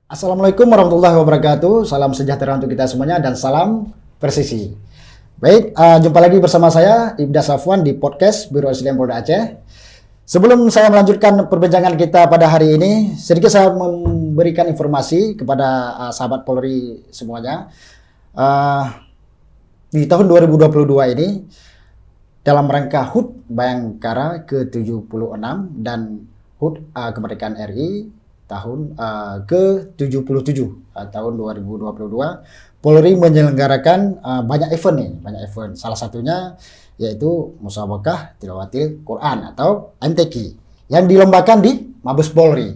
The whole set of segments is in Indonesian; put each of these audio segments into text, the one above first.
Assalamualaikum warahmatullahi wabarakatuh. Salam sejahtera untuk kita semuanya dan salam presisi. Baik, jumpa lagi bersama saya Ibda Safwan di podcast Biro Islam Polda Aceh. Sebelum saya melanjutkan perbincangan kita pada hari ini, sedikit saya memberikan informasi kepada sahabat Polri semuanya. Di tahun 2022 ini, dalam rangka HUT Bayangkara ke-76 dan HUT Kemerdekaan RI tahun ke-77 tahun 2022, Polri menyelenggarakan banyak event. Salah satunya yaitu Musabaqah Tilawatil Quran atau MTQ yang dilombakan di Mabes Polri,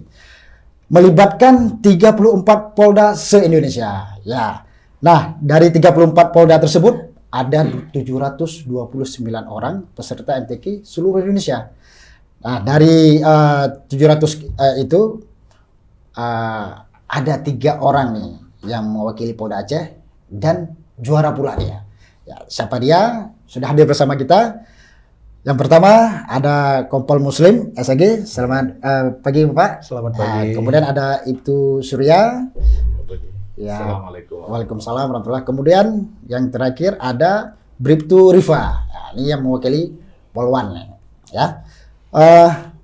melibatkan 34 Polda se-Indonesia. Ya. Nah, dari 34 Polda tersebut ada 729 orang peserta MTQ seluruh Indonesia. Nah, dari 700 itu ada 3 orang nih yang mewakili Polda Aceh dan juara pula dia. Ya, siapa dia? Sudah hadir bersama kita. Yang pertama ada Kompol Muslim SAG. Selamat pagi Bapak. Selamat pagi. Kemudian ada Ibtu Surya. Ya. Assalamualaikum. Waalaikumsalam warahmatullahi. Kemudian yang terakhir ada Bribtu Rifa. Nah, ini yang mewakili Polwan. Ya.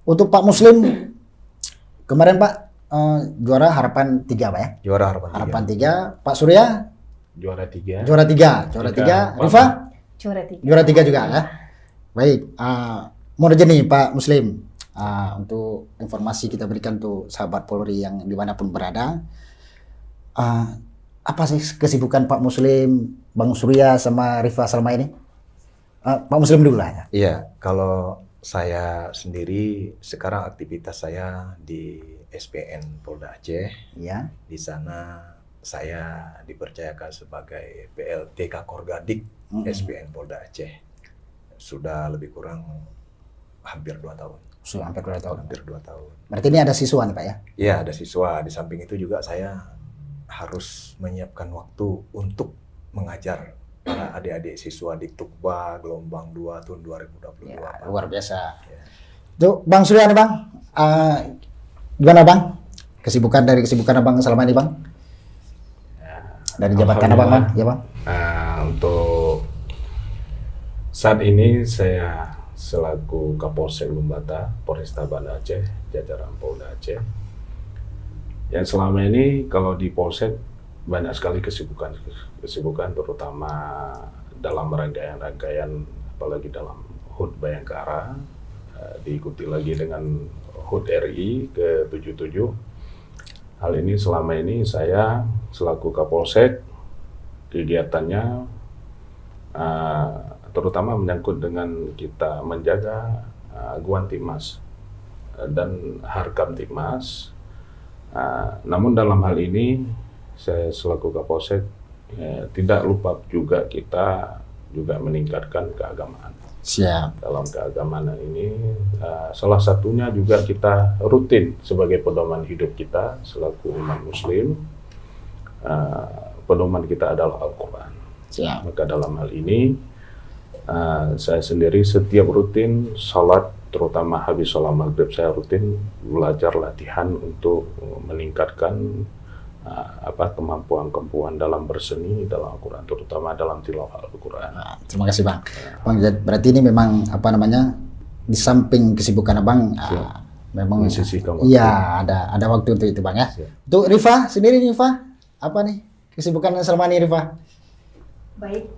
Untuk Pak Muslim kemarin Pak juara harapan 3 Pak ya? Juara harapan 3. Pak Surya? Juara 3. Juara 3. Rifa? Juara 3 juga ya? Baik, mau aja nih Pak Muslim, untuk informasi kita berikan tuh sahabat Polri yang dimanapun berada. Apa sih kesibukan Pak Muslim, Bang Surya sama Rifa selama ini? Pak Muslim dulu lah ya. Iya, kalau saya sendiri sekarang aktivitas saya di SPN Polda Aceh. Iya. Di sana saya dipercayakan sebagai PLT Kakorgadik SPN Polda Aceh. Sudah lebih kurang hampir 2 tahun. Sudah hampir 2 tahun. Hampir 2 tahun. Berarti ini ada siswa nih Pak ya? Iya, ada siswa. Di samping itu juga saya harus menyiapkan waktu untuk mengajar para adik-adik siswa di Tukba gelombang 2 tahun 2022. Ya, luar biasa. Ya. Tuh Bang Surya nih Bang, gimana Bang? Kesibukan Abang selama ini Bang? Dari jabatan Abang Bang? Ya Bang? Untuk saat ini saya selaku Kapolsek Lumbata, Polresta Banda Aceh, jajaran Polda Aceh. Yang selama ini kalau di Polsek banyak sekali kesibukan terutama dalam rangkaian apalagi dalam HUT Bayangkara, diikuti lagi dengan HUT RI ke-77. Hal ini selama ini saya selaku Kapolsek kegiatannya terutama menyangkut dengan kita menjaga aguan Timmas dan harkam Timmas. Namun dalam hal ini saya selaku Kapolsek tidak lupa juga kita juga meningkatkan keagamaan. Siap. Dalam keagamaan ini salah satunya juga kita rutin sebagai pedoman hidup kita selaku umat Muslim, pedoman kita adalah Al-Quran. Siap. Maka dalam hal ini saya sendiri setiap rutin salat, terutama habis sholat maghrib saya rutin belajar latihan untuk meningkatkan kemampuan dalam berseni dalam Al-Quran, terutama dalam tilawah Al-Quran. Terima kasih Bang. Bang, berarti ini memang di samping kesibukan Abang, memang Menyisihkan waktu. Iya, ada waktu untuk itu Bang ya. Untuk Rifa sendiri nih Rifa, apa nih kesibukan selama ini Rifa? Baik,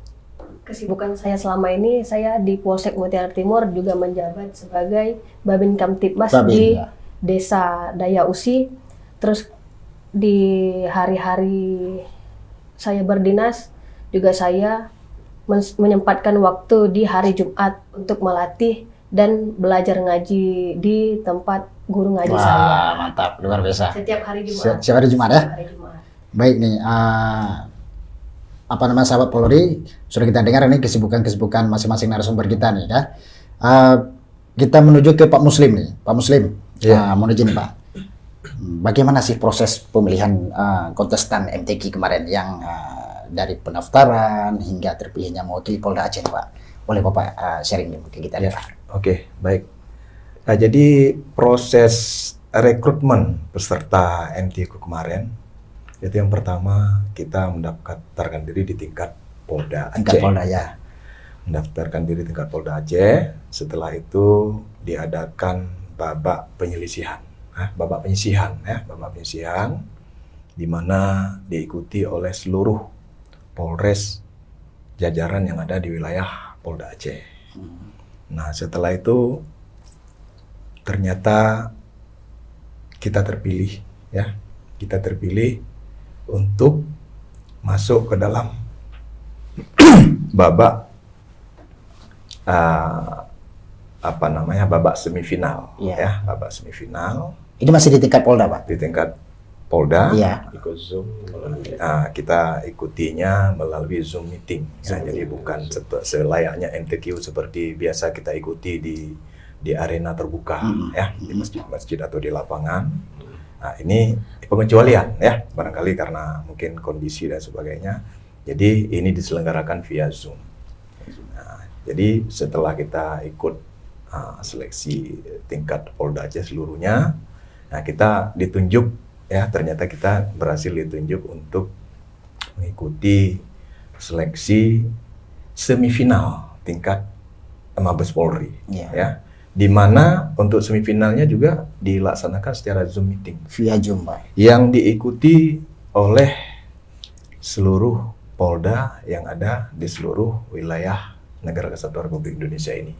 kesibukan saya selama ini, saya di Polsek Mutiara Timur juga menjabat sebagai Babin Kamtibmas di Desa Daya Usi. Terus di hari-hari saya berdinas juga saya menyempatkan waktu di hari Jumat untuk melatih dan belajar ngaji di tempat guru ngaji saya. Mantap, luar biasa. Setiap hari Jumat. Setiap hari Jumat ya. Setiap hari Jumat. Baik nih, sahabat Polri, sudah kita dengar ini kesibukan masing-masing narasumber kita nih ya. Kita menuju ke Pak Muslim nih, Pak Muslim. Menuju nih Pak. Bagaimana sih proses pemilihan kontestan MTQ kemarin yang dari pendaftaran hingga terpilihnya mewakili Polda Aceh Pak? Boleh Bapak sharing ke kita nih Pak? Oke, baik. Nah, jadi proses rekrutmen peserta MTQ kemarin Itu yang pertama, kita mendaftarkan diri di tingkat Polda Tingkat Aceh. Polda ya. Mendaftarkan diri tingkat Polda Aceh. Setelah itu diadakan babak penyelisihan, babak penyisihan, di mana diikuti oleh seluruh Polres jajaran yang ada di wilayah Polda Aceh. Nah, setelah itu ternyata kita terpilih, ya, kita terpilih untuk masuk ke dalam babak babak semifinal, ya, babak semifinal. Ini masih di tingkat Polda, Pak? Di tingkat Polda. Iya. Ikut Zoom melalui Kita ikutinya melalui Zoom meeting. Jadi bukan selayaknya MTQ seperti biasa kita ikuti di arena terbuka, ya, di masjid-masjid atau di lapangan. Nah, ini pengecualian, ya, barangkali karena mungkin kondisi dan sebagainya. Jadi ini diselenggarakan via Zoom. Nah, jadi setelah kita ikut seleksi tingkat Polda Aceh seluruhnya, nah kita ditunjuk, ya, ternyata kita berhasil ditunjuk untuk mengikuti seleksi semifinal tingkat Mabes Polri, ya, di mana untuk semifinalnya juga dilaksanakan secara Zoom meeting, Via Zoom, Pak. yang diikuti oleh seluruh Polda yang ada di seluruh wilayah Negara Kesatuan Republik Indonesia ini.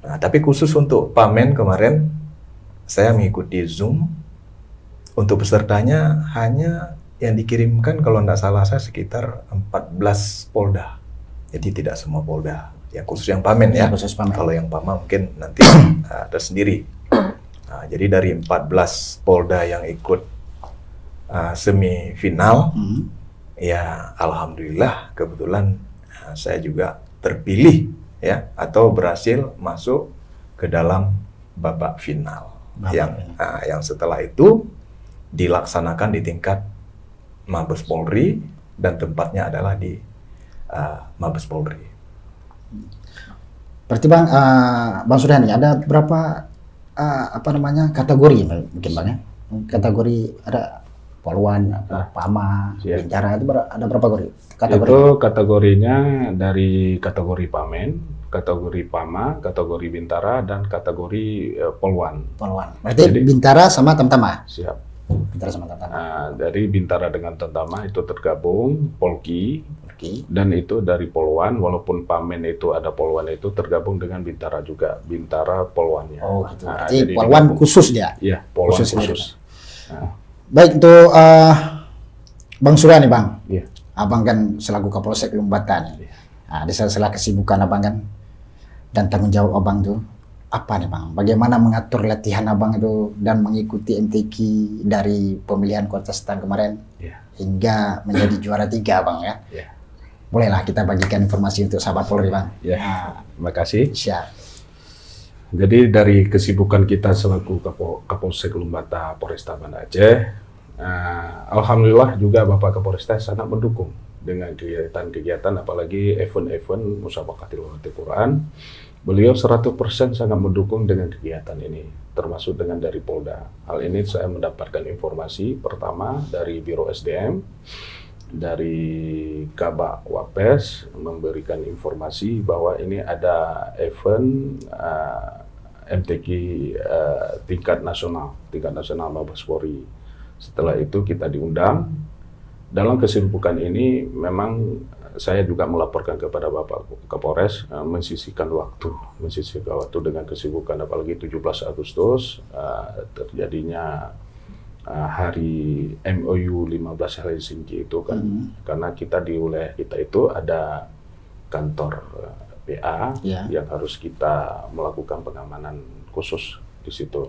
Nah, tapi khusus untuk Pamen kemarin saya mengikuti Zoom. Untuk pesertanya hanya yang dikirimkan kalau tidak salah saya sekitar 14 Polda. Jadi tidak semua Polda. Yang khusus yang Pamen, ya. Khusus Pamen. Kalau yang Pama mungkin nanti tersendiri. Nah, jadi dari 14 Polda yang ikut semifinal, ya alhamdulillah kebetulan saya juga terpilih, ya, atau berhasil masuk ke dalam babak final. Yang setelah itu dilaksanakan di tingkat Mabes Polri dan tempatnya adalah di Mabes Polri. Berarti Bang, Bang Suryani, ada berapa kategori mungkin Bang, ya? Kategori ada Poluan, Pama, Bintara, itu ada berapa kategori? Itu kategorinya dari kategori Pamen, kategori Pama, kategori Bintara, dan kategori Poluan. Berarti jadi, Bintara sama Tamtama? Siap. Bintara sama Tamtama. Dari Bintara dengan Tamtama itu tergabung Polki, dan itu dari Poluan, walaupun Pamen itu ada Poluan itu tergabung dengan Bintara juga, Bintara Poluannya. Oh gitu. Jadi Poluan khusus dia? Iya, Poluan khusus. Baik, untuk Bang Suryani, Bang. Iya. Abang kan selaku Kapolsek Lumbata nih. Nah, di sela-sela kesibukan Abang kan, dan tanggung jawab Abang tuh apa nih Bang? Bagaimana mengatur latihan Abang itu dan mengikuti MTQ dari pemilihan kontestan kemarin hingga menjadi juara 3, Bang, ya? Bolehlah kita bagikan informasi untuk sahabat Polri, Bang. Terima kasih. Siap. Jadi dari kesibukan kita selaku Kapolsek Lumbata Polresta Banda Aceh, alhamdulillah juga Bapak Kapolresta sangat mendukung dengan kegiatan-kegiatan, apalagi event-event Musabaqatil Quran. Beliau 100% sangat mendukung dengan kegiatan ini, termasuk dengan dari Polda. Hal ini saya mendapatkan informasi pertama dari Biro SDM, dari Kabak Wapes memberikan informasi bahwa ini ada event MTQ tingkat nasional Mabes Polri. Setelah itu kita diundang. Dalam kesibukan ini memang saya juga melaporkan kepada Bapak Kapolres mensisihkan waktu dengan kesibukan, apalagi 17 Agustus terjadinya hari MOU 15 Helsinki itu kan, karena kita di wilayah kita itu ada kantor PA yang harus kita melakukan pengamanan khusus di situ.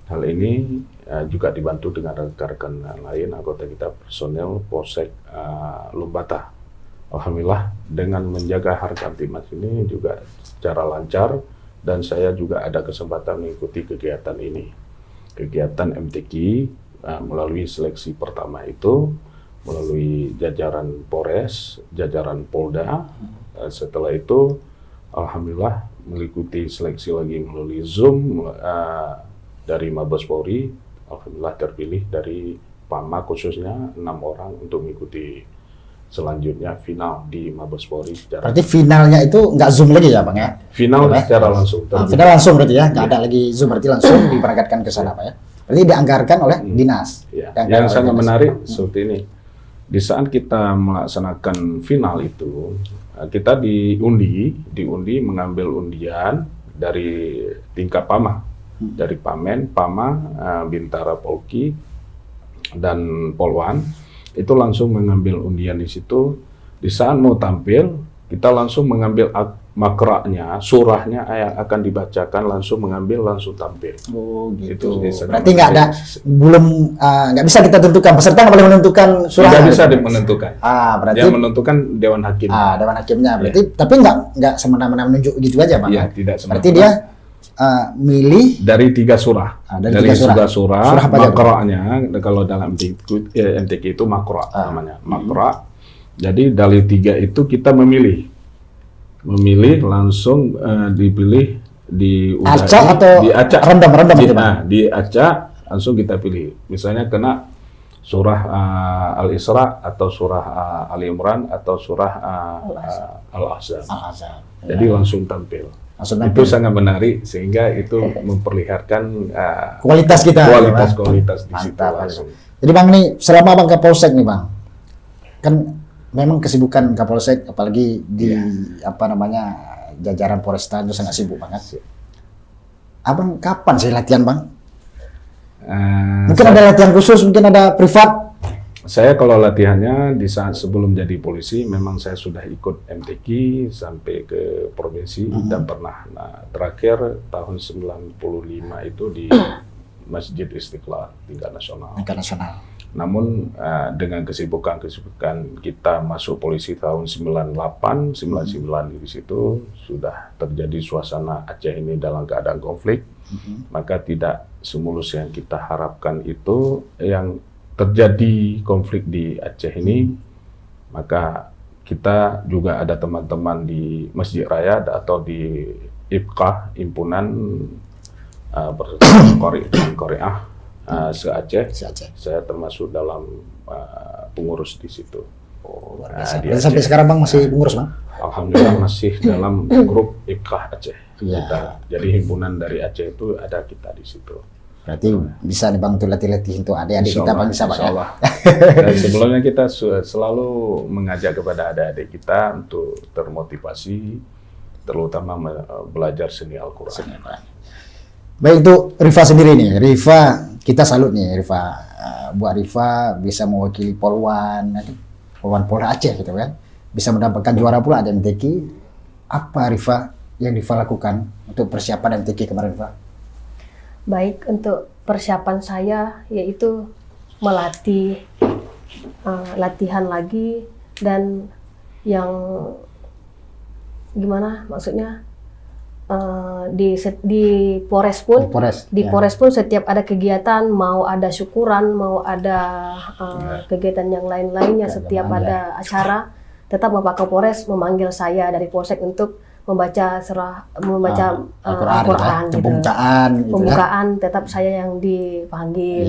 Hal ini juga dibantu dengan rekan-rekan lain, anggota kita personel Polsek Lumbata. Alhamdulillah dengan menjaga harkat Timas ini juga secara lancar, dan saya juga ada kesempatan mengikuti kegiatan ini. Kegiatan MTQ melalui seleksi pertama itu melalui jajaran Polres, jajaran Polda. Setelah itu alhamdulillah mengikuti seleksi lagi melalui Zoom dari Mabes Polri. Alhamdulillah terpilih dari PAMA khususnya 6 orang untuk mengikuti selanjutnya final di Mabes Polri secara Berarti finalnya itu nggak Zoom lagi ya Bang ya? final Apa? secara langsung. Final langsung berarti ya, nggak ada lagi Zoom, berarti langsung diberangkatkan ke sana Pak ya? Berarti dianggarkan oleh dinas. Ya. Dianggarkan Yang oleh sangat dinas. menarik seperti ini. Di saat kita melaksanakan final itu, kita diundi mengambil undian dari tingkat PAMA, dari Pamen, PAMA, Bintara Polki, dan Polwan. Itu langsung mengambil undian di situ. Di saat mau tampil, kita langsung mengambil makraknya, surahnya yang akan dibacakan, langsung mengambil, langsung tampil. Oh gitu. Itu Berarti nggak ada, nggak bisa kita tentukan, peserta nggak boleh menentukan surah. Tidak bisa menentukan. Berarti Yang menentukan Dewan Hakim. Dewan Hakimnya. Berarti tapi nggak semena-mena menunjuk gitu aja Bang. Iya, tidak Berarti dia milih dari 3 surah. dari 3 surah. Surah apa aja, makronya, kalau dalam MTQ itu makro namanya. Makro. Jadi dari 3 itu kita memilih langsung dipilih acak atau diacak random gitu Bang? di acak langsung kita pilih. Misalnya kena surah Al-Isra atau surah Ali Imran atau surah Al-Ahzab. Jadi langsung tampil. Itu sangat menarik sehingga itu memperlihatkan Kualitas kita. kualitas di situ Mantap. langsung. Jadi Bang nih, selama Bang Kapolsek nih Bang, kan memang kesibukan Kapolsek apalagi di jajaran Polresta itu sangat sibuk banget. Abang kapan sih latihan Bang? Mungkin ada latihan khusus, mungkin ada privat. Saya kalau latihannya di saat sebelum jadi polisi, memang saya sudah ikut MTQ sampai ke provinsi dan pernah. Nah, terakhir tahun 95 itu di Masjid Istiqlal tingkat nasional. Namun dengan kesibukan kita masuk polisi tahun 98, 99 di situ sudah terjadi suasana Aceh ini dalam keadaan konflik, maka tidak semulus yang kita harapkan itu yang terjadi konflik di Aceh ini, maka kita juga ada teman-teman di Masjid Raya atau di IPKA, Himpunan Korea se-Aceh. Saya termasuk dalam pengurus di situ. Sampai sekarang Bang masih pengurus Bang? Alhamdulillah masih dalam grup IPKA Aceh. Iya. Jadi himpunan dari Aceh itu ada kita di situ. Berarti bisa nih Bang tuh latih-latih untuk adik-adik kita Bang, bisa Bang ya? Dan sebelumnya kita selalu mengajak kepada adik-adik kita untuk termotivasi, terutama belajar seni Al-Quran. Baik, untuk Rifa sendiri nih, Rifa kita salut nih Rifa, buat Rifa bisa mewakili Polwan Polda Aceh gitu kan, bisa mendapatkan juara pula di MTQ. Apa Rifa yang Rifa lakukan untuk persiapan MTQ kemarin Rifa? Baik, untuk persiapan saya yaitu melatih, latihan lagi, dan yang gimana maksudnya, di Polres pun, Polres pun setiap ada kegiatan, mau ada syukuran, mau ada kegiatan yang lain-lainnya, setiap ada acara, tetap Bapak Kapolres memanggil saya dari Polsek untuk membaca Al-Quran gitu. Pembukaan tetap saya yang dipanggil.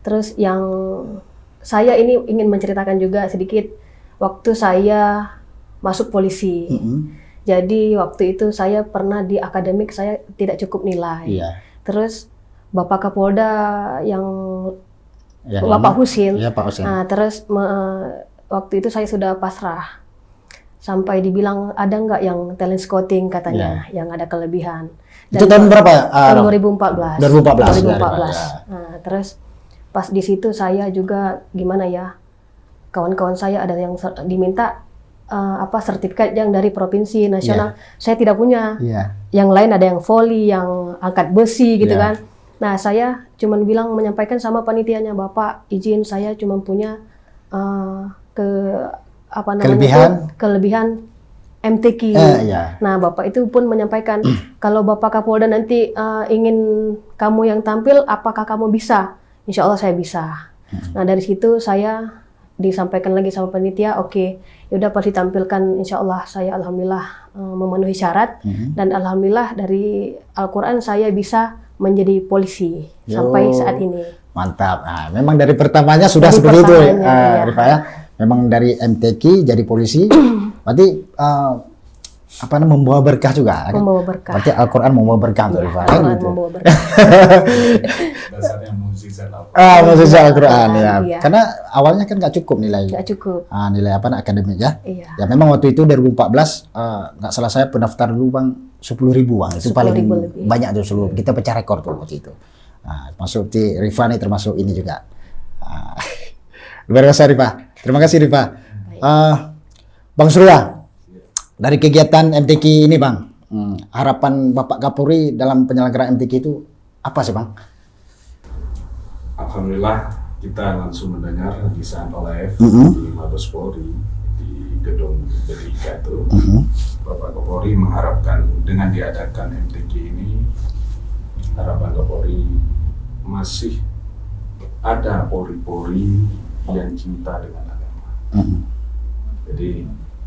Terus yang saya ini ingin menceritakan juga sedikit waktu saya masuk polisi. Jadi waktu itu saya pernah di akademik saya tidak cukup nilai. Terus Bapak Kapolda yang Bapak Husin. Nah, terus waktu itu saya sudah pasrah. Sampai dibilang ada nggak yang talent scouting katanya, yang ada kelebihan. Dan itu tahun berapa ya? Tahun 2014. 2014. Nah, terus pas di situ saya juga gimana ya, kawan-kawan saya ada yang diminta sertifikat yang dari provinsi nasional. Saya tidak punya. Yang lain ada yang voli, yang angkat besi gitu kan. Nah, saya cuman bilang menyampaikan sama panitianya, Bapak izin saya cuman punya kelebihan MTQ. Nah, Bapak itu pun menyampaikan kalau Bapak Kapolda nanti ingin kamu yang tampil, apakah kamu bisa? Insya Allah saya bisa. Nah, dari situ saya disampaikan lagi sama panitia, oke, yaudah pasti tampilkan. Insya Allah saya alhamdulillah memenuhi syarat, dan alhamdulillah dari Al-Quran saya bisa menjadi polisi sampai saat ini. Mantap. Nah, memang dari pertamanya sudah Dari seperti itu ya, pertamanya, iya. Rifa ya. Memang dari MTQ jadi polisi, berarti apa namanya membawa berkah juga. Kan? Membawa berkah. Berarti Al-Quran membawa berkah untuk Iya, Rifa. Kan Al-Quran gitu. membawa berkah. Dasarnya mukjizat Al-Quran. Maksudnya Al-Quran ya. Iya. Karena awalnya kan nggak cukup nilai. Nggak cukup. Nilai apa akademik ya. Iya. Ya memang waktu itu 2014 nggak salah saya pendaftar dulu Bang 10.000 Bang. Itu 10.000 paling lebih. banyak tuh seluruh. Kita pecah rekor tuh waktu itu. Masuk di Rifa nih termasuk ini juga. Luar biasa Rifa. Terima kasih Rifa. Bang Surya, dari kegiatan MTQ ini Bang, harapan Bapak Kapolri dalam penyelenggaraan MTQ itu apa sih Bang? Alhamdulillah kita langsung mendengar di saat live Mhm. di Mabes Polri di gedung Berika itu, Bapak Kapolri mengharapkan dengan diadakan MTQ ini, harapan Kapolri masih ada Polri-Polri yang cinta dengan agama. Jadi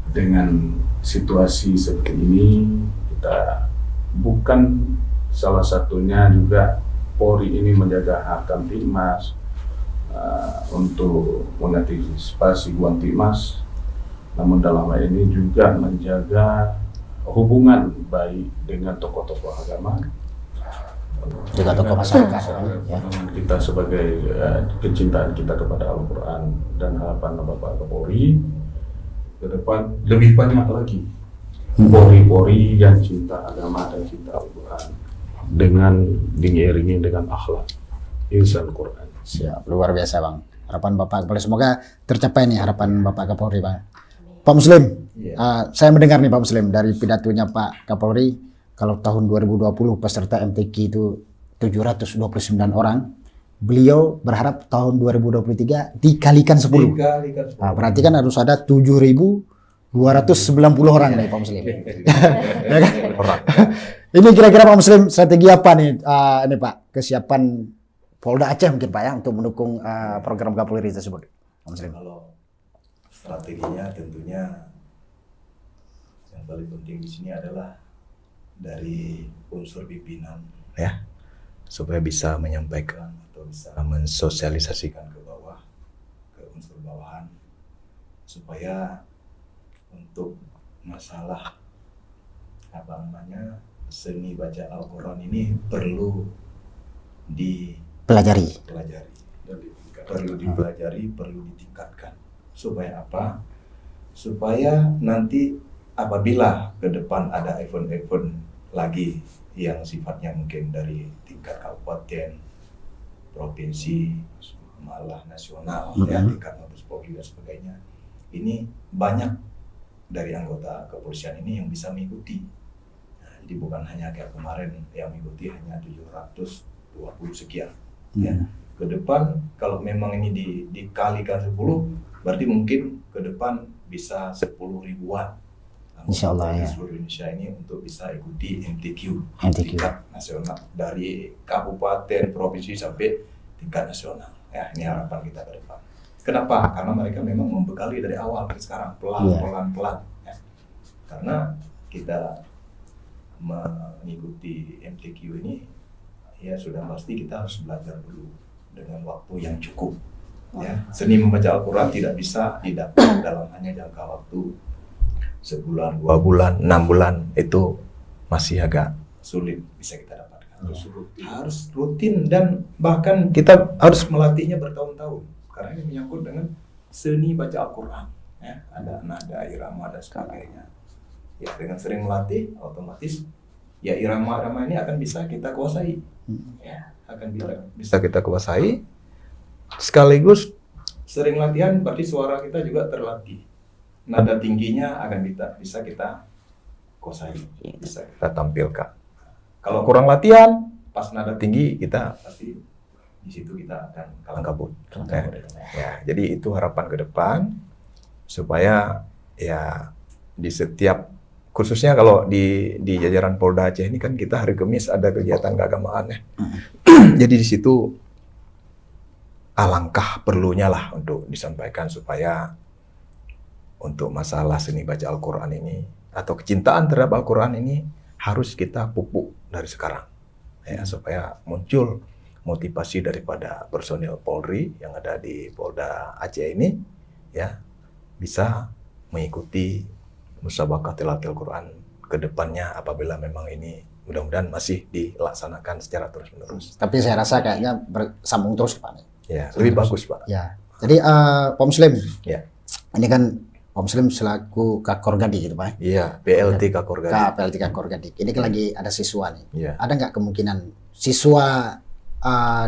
dengan situasi seperti ini, kita bukan salah satunya juga Polri ini menjaga Harkam Tipmas untuk mengantisipasi Guantimas, namun dalam hal ini juga menjaga hubungan baik dengan tokoh-tokoh agama, Juga tokoh masyarakat. Ya. kita sebagai kecintaan kita kepada Al-Quran dan harapan Bapak Kapolri ke depan lebih banyak lagi Polri-Polri yang cinta agama dan cinta Al-Quran dengan diiringi dengan akhlak insan Quran. Siap, luar biasa Bang. Harapan Bapak Kapolri semoga tercapai nih harapan Bapak Kapolri Bang. Pak Muslim, saya mendengar nih Pak Muslim dari pidatonya Pak Kapolri, kalau tahun 2020 peserta MTQ itu 729 orang, beliau berharap tahun 2023 dikalikan 10. Nah, berarti kan harus ada 7.290 orang nih Pak Muslim. Ya kan? Ini kira-kira Pak Muslim strategi apa nih ini Pak, kesiapan Polda Aceh mungkin Pak ya untuk mendukung program Kapolri tersebut, Pak Muslim. Kalau strateginya tentunya yang paling penting di sini adalah dari unsur pimpinan ya, supaya bisa menyampaikan atau bisa mensosialisasikan ke bawah, ke unsur bawahan, supaya untuk masalah apa namanya seni baca Al-Quran ini perlu Pelajari. perlu dipelajari, perlu ditingkatkan. Supaya apa? Supaya nanti apabila ke depan ada event-event lagi yang sifatnya mungkin dari tingkat kabupaten, provinsi, malah nasional, ya, tingkat Mabes Polri dan sebagainya, ini banyak dari anggota kepolisian ini yang bisa mengikuti. Nah, jadi bukan hanya kayak kemarin yang mengikuti hanya 720 sekian. Ya. Ke depan kalau memang ini dikalikan 10, berarti mungkin ke depan bisa 10 ribuan Insya Allah di ya. seluruh Indonesia ini untuk bisa ikuti MTQ MTQ. tingkat nasional dari kabupaten, provinsi sampai tingkat nasional. Ya, ini harapan kita ke depan. Kenapa? Karena mereka memang membekali dari awal ke sekarang pelan. Ya. Karena kita mengikuti MTQ ini ya sudah pasti kita harus belajar dulu dengan waktu yang cukup. Ya, seni membaca Al-Quran tidak bisa didapat dalam hanya jangka waktu sebulan, 2 bulan, 6 bulan, itu masih agak sulit bisa kita dapatkan. Harus rutin dan bahkan kita harus melatihnya bertahun-tahun karena ini menyangkut dengan seni baca Al-Quran. Ya, ada nada, irama dan sebagainya. Ya, dengan sering melatih otomatis ya irama-irama ini akan bisa kita kuasai. Ya, akan bisa kita kuasai. Sekaligus sering latihan berarti suara kita juga terlatih. Nada tingginya akan bisa kita kuasai, bisa kita tampilkan. Kalau kurang latihan, pas nada tinggi kita pasti di situ kita akan kalang kabut. Ya, jadi itu harapan ke depan supaya ya di setiap khususnya kalau di jajaran Polda Aceh ini kan kita hari Kamis ada kegiatan keagamaan ya. Jadi di situ alangkah perlunya lah untuk disampaikan supaya untuk masalah seni baca Al-Quran ini atau kecintaan terhadap Al-Quran ini harus kita pupuk dari sekarang ya, supaya muncul motivasi daripada personil Polri yang ada di Polda Aceh ini ya bisa mengikuti musabaqah tilawatil Quran ke depannya apabila memang ini mudah-mudahan masih dilaksanakan secara terus-menerus. Tapi saya rasa kayaknya bersambung terus Pak. Ya, lebih bagus Pak. Ya. Jadi Pak Muslim, Ya. ini kan Pak Muslim selaku Kakor Gadik gitu Pak. Iya, PLT Kakor Gadik. PLT Kakor Gadik. Ini kan lagi ada siswa nih. Iya. Ada nggak kemungkinan siswa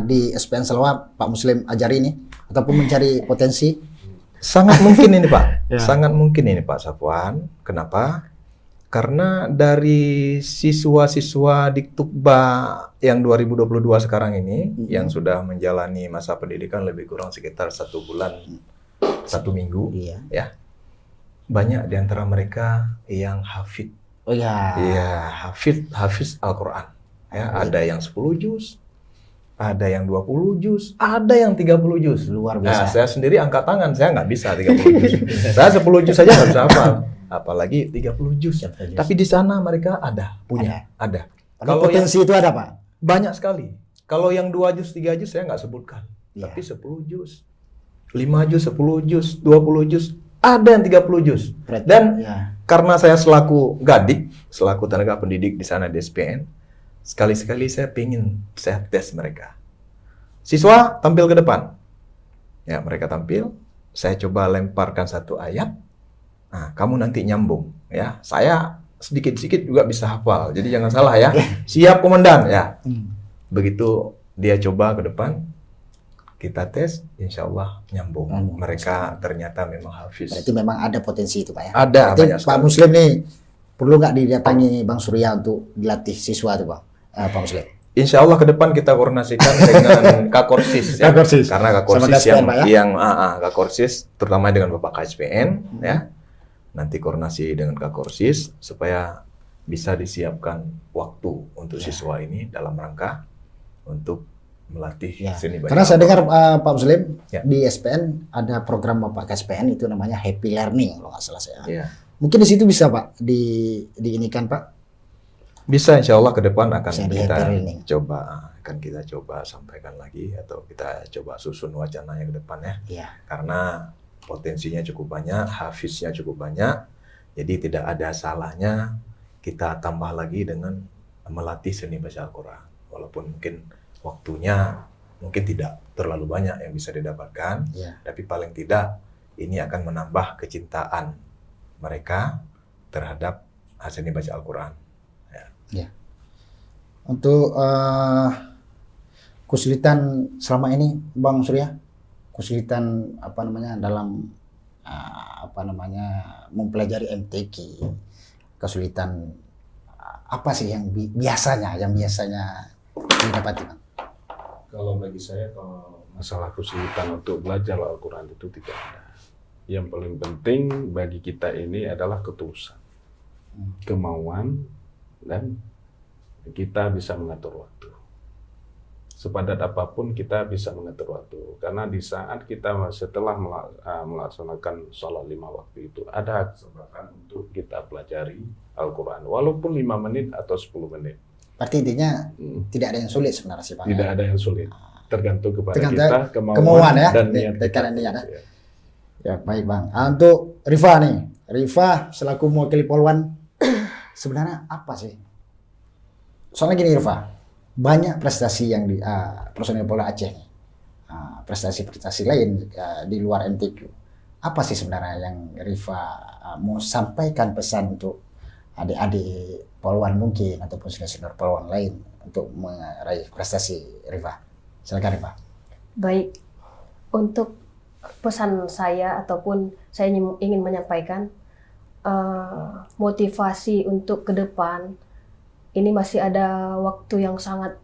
di SPN Selwa Pak Muslim ajari ini ataupun mencari potensi? Sangat mungkin ini Pak. Sangat mungkin ini Pak Safwan. Kenapa? Karena dari siswa-siswa Diktukba yang 2022 sekarang ini yang sudah menjalani masa pendidikan lebih kurang sekitar 1 bulan, 1 minggu, Iya. ya banyak di antara mereka yang hafid. Oh ya. Iya, hafiz Al-Quran. Ya, ada yang 10 juz, ada yang 20 juz, ada yang 30 juz. Luar Nah, biasa. saya sendiri angkat tangan, saya nggak bisa 30 juz. Saya 10 juz saja nggak bisa hafal, apalagi 30 juz. 30 juz. Tapi di sana mereka punya. Ada. Tapi Kalau potensi itu ada Pak. banyak sekali. Kalau yang 2 juz, 3 juz saya nggak sebutkan. Iya. Tapi 10 juz, 5 juz, 10 juz, 20 juz, ada yang 30 juz. Berarti, Dan ya. karena saya selaku Gadik, selaku tenaga pendidik di sana di SPN, sekali-sekali saya tes mereka. Siswa tampil ke depan. Ya, mereka tampil, saya coba lemparkan 1 ayat. Nah, kamu nanti nyambung ya. Saya sedikit-sedikit juga bisa hafal. Jadi jangan salah ya. Siap komandan ya. Begitu dia coba ke depan, kita tes, insya Allah nyambung. Mereka ternyata memang hafiz. Berarti memang ada potensi itu Pak ya. Ada Berarti banyak Pak sekali. Muslim nih perlu nggak didatangi Bang Surya untuk dilatih siswa itu Pak? Pak Muslim. Insya Allah ke depan kita koordinasikan dengan Kakorsis ya. Kakorsis. Karena Sama Kakorsis KSPN, Pak, ya? Kakorsis terutama dengan Bapak KSPN ya. Nanti koordinasi dengan Kakorsis supaya bisa disiapkan waktu untuk siswa ini dalam rangka untuk melatih Ya. seni baca. Karena saya dengar Pak Muslim Ya. di SPN ada program Bapak KSPN itu namanya Happy Learning kalau nggak salah saya. Ya. Mungkin di situ bisa Pak diinikan Pak. Bisa insya Allah ke depan akan Bisa di kita happy learning. coba sampaikan lagi atau kita coba susun wacananya ke depan ya. Iya. Karena potensinya cukup banyak, hafiznya cukup banyak, jadi tidak ada salahnya kita tambah lagi dengan melatih seni baca Al-Quran. Walaupun mungkin waktunya mungkin tidak terlalu banyak yang bisa didapatkan, Iya. tapi paling tidak ini akan menambah kecintaan mereka terhadap seni baca Al-Quran. Ya. Untuk kesulitan selama ini Bang Surya, kesulitan dalam mempelajari MTQ, kesulitan apa sih yang biasanya didapati Bang? Kalau bagi saya, kalau masalah kesulitan untuk belajar Al-Quran itu tidak ada. Yang paling penting bagi kita ini adalah ketulusan, kemauan, dan kita bisa mengatur waktu. Sepadat apapun kita bisa mengatur waktu. Karena di saat kita setelah melaksanakan sholat 5 waktu itu, ada kesempatan untuk kita pelajari Al-Quran. Walaupun 5 menit atau 10 menit. Berarti intinya tidak ada yang sulit sebenarnya sih Pak. Tidak ada yang sulit. Tergantung kepada Tergantung kita, kemauan ya, dan niat tekad dan kita. niat ya. Ya baik Bang. Untuk Rifa nih, Rifa selaku mewakili Polwan, sebenarnya apa sih? Soalnya gini Rifa, banyak prestasi yang di personil Polda Aceh nih, prestasi-prestasi lain di luar MTQ. Apa sih sebenarnya yang Rifa mau sampaikan pesan untuk adik-adik Polwan mungkin ataupun senior Polwan lain untuk meraih prestasi Rifa? Silakan Rifa. Baik, untuk pesan saya ataupun saya ingin menyampaikan motivasi untuk ke depan, ini masih ada waktu yang sangat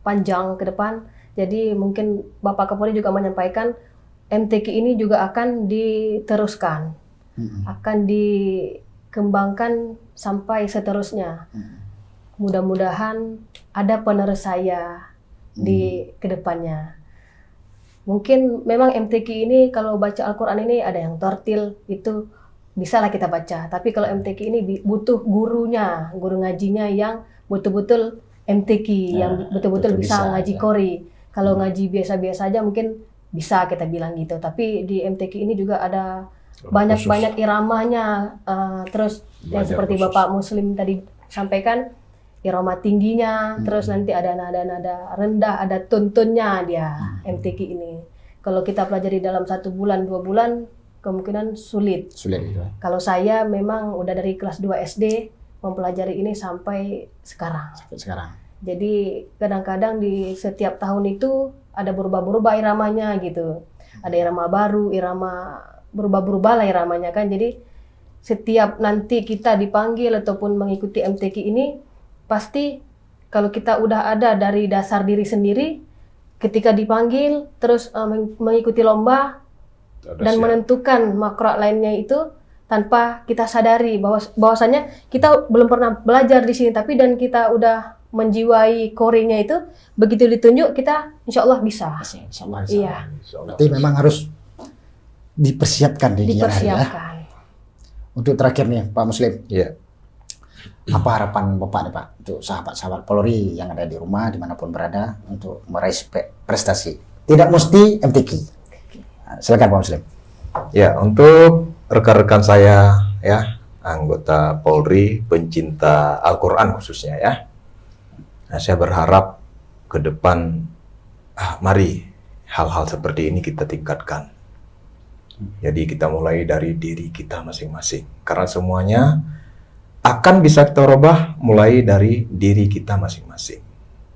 panjang ke depan. Jadi mungkin Bapak Kapolri juga menyampaikan MTQ ini juga akan diteruskan, akan dikembangkan sampai seterusnya. Mudah-mudahan ada penerus saya di kedepannya. Mungkin memang MTQ ini kalau baca Al-Quran ini ada yang tortil, itu bisalah kita baca. Tapi kalau MTQ ini butuh gurunya, guru ngajinya yang betul-betul MTQ, yang betul-betul bisa ngaji ya. Qori. Kalau ngaji biasa-biasa aja mungkin bisa kita bilang gitu. Tapi di MTQ ini juga ada banyak iramanya. Terus yang Belajar seperti khusus. Bapak Muslim tadi sampaikan, irama tingginya, terus nanti ada nada-nada rendah, ada tuntunnya dia MTQ ini. Kalau kita pelajari dalam 1 bulan, 2 bulan, kemungkinan sulit. Sulit gitu. Kalau saya memang udah dari kelas 2 SD mempelajari ini sampai sekarang. Sampai sekarang. Jadi kadang-kadang di setiap tahun itu ada berubah-berubah iramanya gitu. Ada irama baru, irama berubah-berubah lah iramanya kan. Jadi setiap nanti kita dipanggil ataupun mengikuti MTQ ini, pasti kalau kita udah ada dari dasar diri sendiri, ketika dipanggil terus mengikuti lomba dan menentukan makro lainnya itu tanpa kita sadari bahwasanya kita belum pernah belajar di sini, tapi dan kita udah menjiwai korenya itu, begitu ditunjuk kita insya Allah bisa. Insya Allah. Iya, Berarti memang harus dipersiapkan di dini hari ya. dipersiapkan. Untuk terakhir nih Pak Muslim, Ya. apa harapan Bapak nih Pak untuk sahabat-sahabat Polri yang ada di rumah dimanapun berada untuk meraih prestasi? Tidak mesti MTQ. Nah, silakan Pak Muslim. Ya, untuk rekan-rekan saya ya, anggota Polri, pencinta Al-Quran khususnya ya. Nah, saya berharap ke depan, mari hal-hal seperti ini kita tingkatkan. Jadi kita mulai dari diri kita masing-masing. Karena semuanya akan bisa kita rubah mulai dari diri kita masing-masing,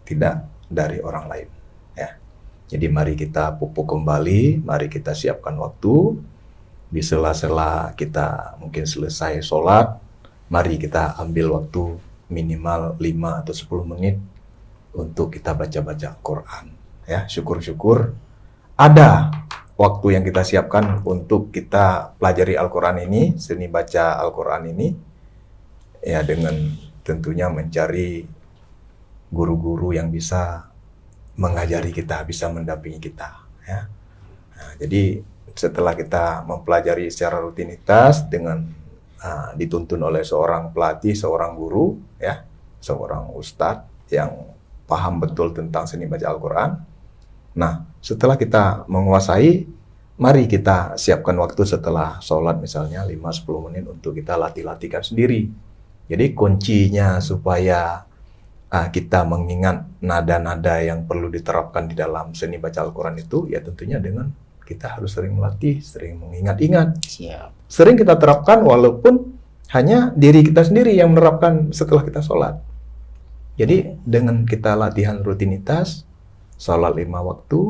tidak dari orang lain. Ya. Jadi mari kita pupuk kembali, mari kita siapkan waktu. Di sela-sela kita mungkin selesai sholat, mari kita ambil waktu minimal 5 atau 10 menit untuk kita baca-baca Quran. Ya, syukur-syukur ada waktu yang kita siapkan untuk kita pelajari Al-Quran ini, seni baca Al-Quran ini, ya dengan tentunya mencari guru-guru yang bisa mengajari kita, bisa mendampingi kita. Ya. Nah, jadi setelah kita mempelajari secara rutinitas dengan dituntun oleh seorang pelatih, seorang guru, ya, seorang ustadz yang paham betul tentang seni baca Al-Quran. Nah, setelah kita menguasai, mari kita siapkan waktu setelah sholat misalnya 5-10 menit untuk kita latih-latihkan sendiri. Jadi kuncinya supaya kita mengingat nada-nada yang perlu diterapkan di dalam seni baca Al-Quran itu, ya tentunya dengan kita harus sering melatih, sering mengingat-ingat. Siap. Sering kita terapkan walaupun hanya diri kita sendiri yang menerapkan setelah kita sholat. Jadi dengan kita latihan rutinitas, sholat 5 waktu,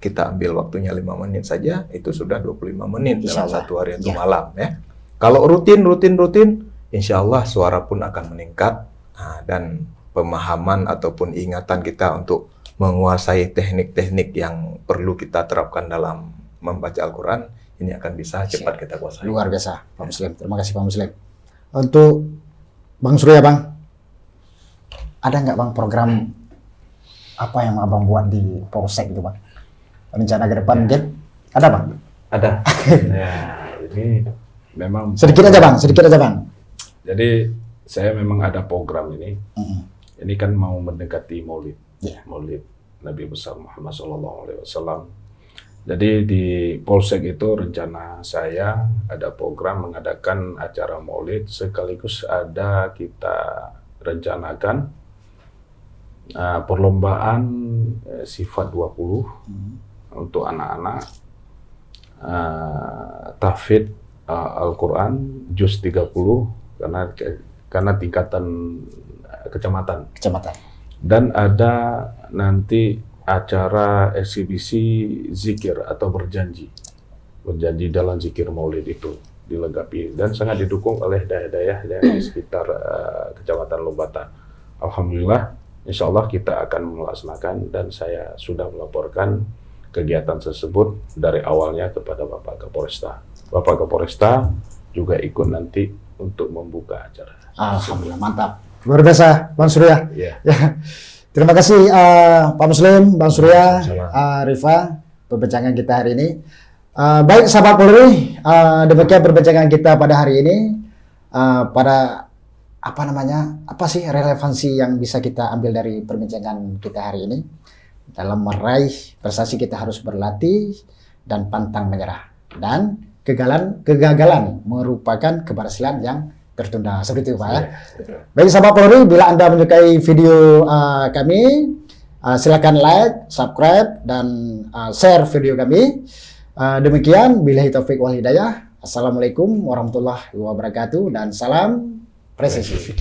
kita ambil waktunya 5 menit saja, itu sudah 25 menit dalam satu hari atau malam. Ya. Kalau rutin, insya Allah suara pun akan meningkat, dan pemahaman ataupun ingatan kita untuk menguasai teknik-teknik yang perlu kita terapkan dalam membaca Al-Quran, ini akan bisa cepat kita kuasai. Luar biasa Pak Muslim. Terima kasih Pak Muslim. Untuk Bang Surya Bang, ada nggak Bang program apa yang Abang buat di Polsek itu Bang? Rencana ke depan mungkin? Ada Bang? Ada. Ya, ini memang Sedikit aja Bang. Jadi saya memang ada program ini. Ini kan mau mendekati Maulid. Yeah. Maulid Nabi besar Muhammad SAW. Jadi di Polsek itu rencana saya ada program mengadakan acara Maulid, sekaligus ada kita rencanakan perlombaan sifat 20 untuk anak-anak, tahfidz Al-Quran juz 30 karena tingkatan kecamatan. Dan ada nanti acara eksibisi zikir atau berjanji dalam zikir Maulid itu dilengkapi dan sangat didukung oleh daerah-daerah yang di sekitar Kecamatan Lombata. Alhamdulillah, insya Allah kita akan melaksanakan dan saya sudah melaporkan kegiatan tersebut dari awalnya kepada Bapak Kapolresta. Bapak Kapolresta juga ikut nanti untuk membuka acara. Alhamdulillah, mantap. Luar biasa Bang Surya. Ya. Terima kasih Pak Muslim, Bang Surya, Rifa, perbincangan kita hari ini. Baik sahabat Polri, demikian perbincangan kita pada hari ini. Pada apa sih relevansi yang bisa kita ambil dari perbincangan kita hari ini? Dalam meraih prestasi kita harus berlatih dan pantang menyerah. Dan kegagalan merupakan keberhasilan yang tertunda. Seperti itu Pak ya. Baik sahabat Polri, bila Anda menyukai video kami, silakan like, subscribe, dan share video kami. Demikian, billahi taufiq wal hidayah. Assalamualaikum warahmatullahi wabarakatuh dan salam presisi.